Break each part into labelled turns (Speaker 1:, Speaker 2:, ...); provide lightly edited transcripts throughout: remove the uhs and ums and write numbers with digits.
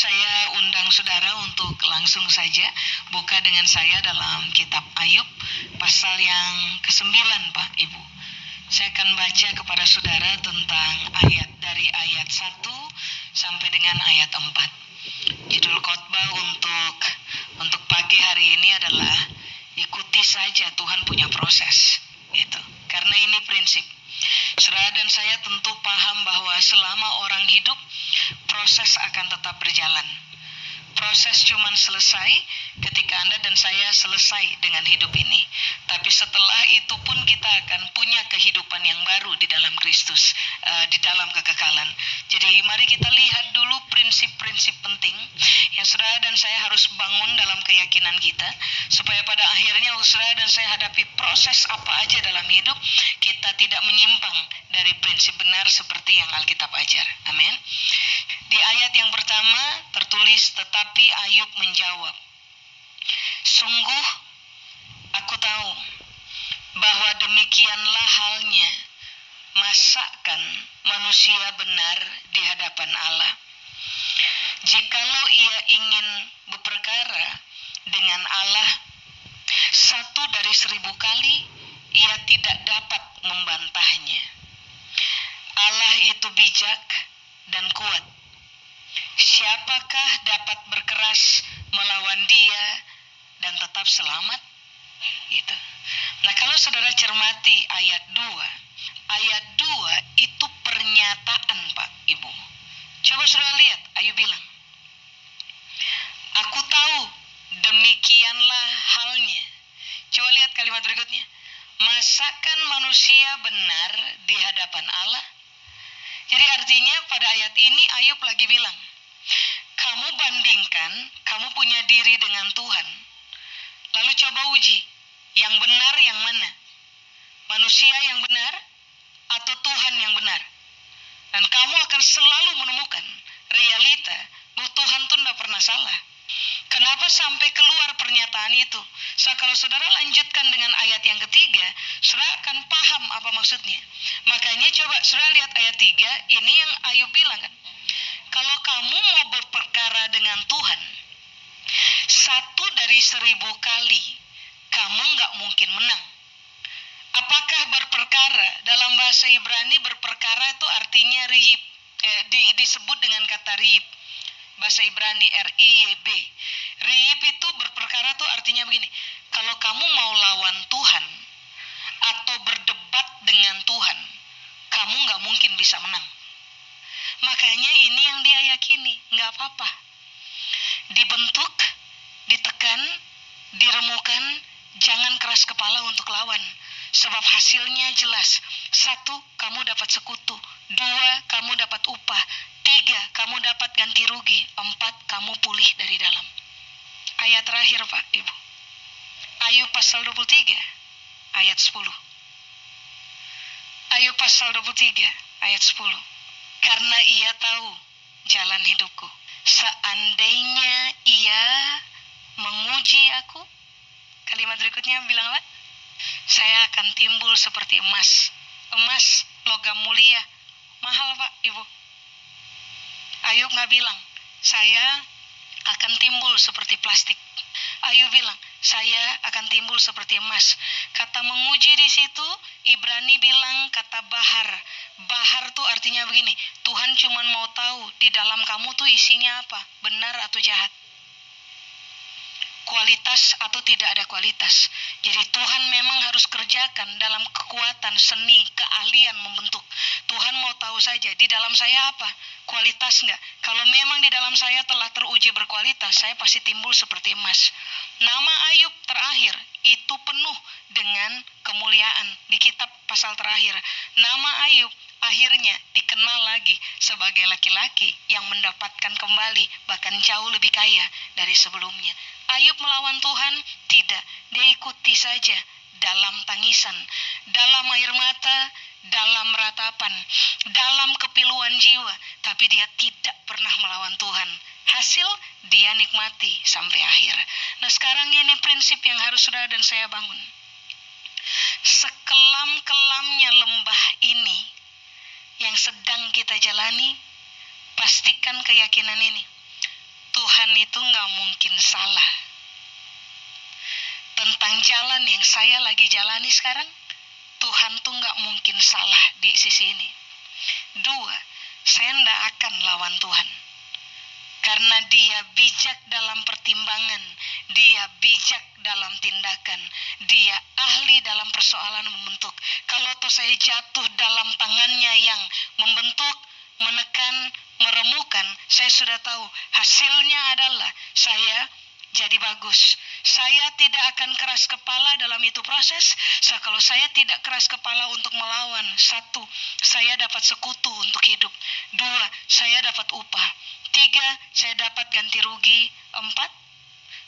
Speaker 1: Saya undang saudara untuk langsung saja buka dengan saya dalam kitab Ayub pasal yang ke-9, Pak Ibu. Saya akan baca kepada saudara tentang ayat dari ayat 1 sampai dengan ayat 4. Judul khotbah untuk pagi hari ini adalah ikuti saja, Tuhan punya proses. Gitu. Karena ini prinsip. Saudara dan saya tentu paham bahwa selama orang hidup, proses akan tetap berjalan. Proses cuman selesai ketika Anda dan saya selesai dengan hidup ini. Tapi setelah itu pun kita akan punya kehidupan yang baru di dalam Kristus, di dalam kekekalan. Jadi mari kita lihat dulu prinsip-prinsip penting yang saudara dan saya harus bangun dalam keyakinan kita, supaya pada akhirnya saudara dan saya hadapi proses apa aja dalam hidup, kita tidak menyimpang dari prinsip benar seperti yang Alkitab ajar. Amin. Di ayat yang pertama tertulis, tetapi Ayub menjawab, sungguh aku tahu bahwa demikianlah halnya masakan manusia benar di hadapan Allah. Jikalau ia ingin berperkara dengan Allah 1 dari 1000 kali, ia tidak dapat membantahnya. Allah itu bijak dan kuat. Siapakah dapat berkeras melawan dia dan tetap selamat? Gitu. Nah, kalau saudara cermati ayat 2 itu pernyataan, Pak Ibu. Coba saudara lihat, Ayub bilang, aku tahu demikianlah halnya. Coba lihat kalimat berikutnya. Masakan manusia benar di hadapan Allah? Jadi artinya pada ayat ini Ayub lagi bilang, kamu bandingkan, kamu punya diri dengan Tuhan. Lalu coba uji, yang benar yang mana? Manusia yang benar atau Tuhan yang benar? Dan kamu akan selalu menemukan realita bahwa Tuhan itu tidak pernah salah. Kenapa sampai keluar pernyataan itu? Kalau saudara lanjutkan dengan ayat yang ketiga, saudara akan paham apa maksudnya. Makanya coba saudara lihat ayat 3, ini yang Ayub bilang kan. Kalau kamu mau berperkara dengan Tuhan, 1 dari 1000 kali, kamu nggak mungkin menang. Apakah berperkara? Dalam bahasa Ibrani berperkara itu artinya riyib, disebut dengan kata riyib. Bahasa Ibrani R-I-Y-B. Riyib itu berperkara itu artinya begini. Kalau kamu mau lawan Tuhan atau berdebat dengan Tuhan, kamu nggak mungkin bisa menang. Makanya ini yang dia yakini, nggak apa-apa. Dibentuk, ditekan, diremukan, jangan keras kepala untuk lawan. Sebab hasilnya jelas. 1, kamu dapat sekutu. 2, kamu dapat upah. 3, kamu dapat ganti rugi. 4, kamu pulih dari dalam. Ayat terakhir, Pak Ibu. Ayub pasal 23, ayat 10. Ayub pasal 23, ayat 10. Karena ia tahu jalan hidupku. Seandainya ia menguji aku, kalimat berikutnya bilang apa? Saya akan timbul seperti emas. Emas, logam mulia, mahal, Pak Ibu. Ayub nggak bilang, saya akan timbul seperti plastik. Ayub bilang, saya akan timbul seperti emas. Kata menguji di situ, Ibrani bilang kata bahar. Bahar tuh artinya begini, Tuhan cuma mau tahu di dalam kamu tuh isinya apa, benar atau jahat. Kualitas atau tidak ada kualitas. Jadi Tuhan memang harus kerjakan dalam kekuatan, seni, keahlian membentuk. Tuhan mau tahu saja di dalam saya apa, kualitas enggak. Kalau memang di dalam saya telah teruji berkualitas, saya pasti timbul seperti emas. Nama Ayub terakhir itu penuh dengan kemuliaan. Di kitab pasal terakhir, nama Ayub akhirnya dikenal lagi sebagai laki-laki yang mendapatkan kembali bahkan jauh lebih kaya dari sebelumnya. Ayub melawan Tuhan? Tidak. Dia ikuti saja dalam tangisan, dalam air mata, dalam ratapan, dalam kepiluan jiwa. Tapi dia tidak pernah melawan Tuhan. Hasil dia nikmati sampai akhir. Nah, sekarang ini prinsip yang harus saudara dan saya bangun. Sekelam-kelamnya lembah ini yang sedang kita jalani, pastikan keyakinan ini. Tuhan itu nggak mungkin salah. Tentang jalan yang saya lagi jalani sekarang, Tuhan tuh nggak mungkin salah di sisi ini. 2, saya nggak akan lawan Tuhan. Karena dia bijak dalam pertimbangan, dia bijak dalam tindakan, dia ahli dalam persoalan membentuk. Kalau toh saya jatuh dalam tangannya yang membentuk, menekan, meremukan, saya sudah tahu hasilnya adalah saya jadi bagus. Saya tidak akan keras kepala dalam itu proses. Kalau saya tidak keras kepala untuk melawan, 1, saya dapat sekutu untuk hidup. 2, saya dapat upah. 3, saya dapat ganti rugi. 4,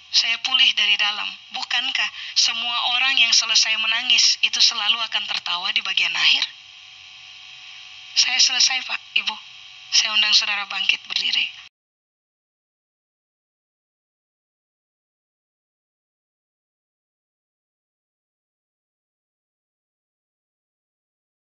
Speaker 1: saya pulih dari dalam. Bukankah semua orang yang selesai menangis itu selalu akan tertawa di bagian akhir? Saya selesai, Pak, Ibu. Saya undang saudara bangkit berdiri.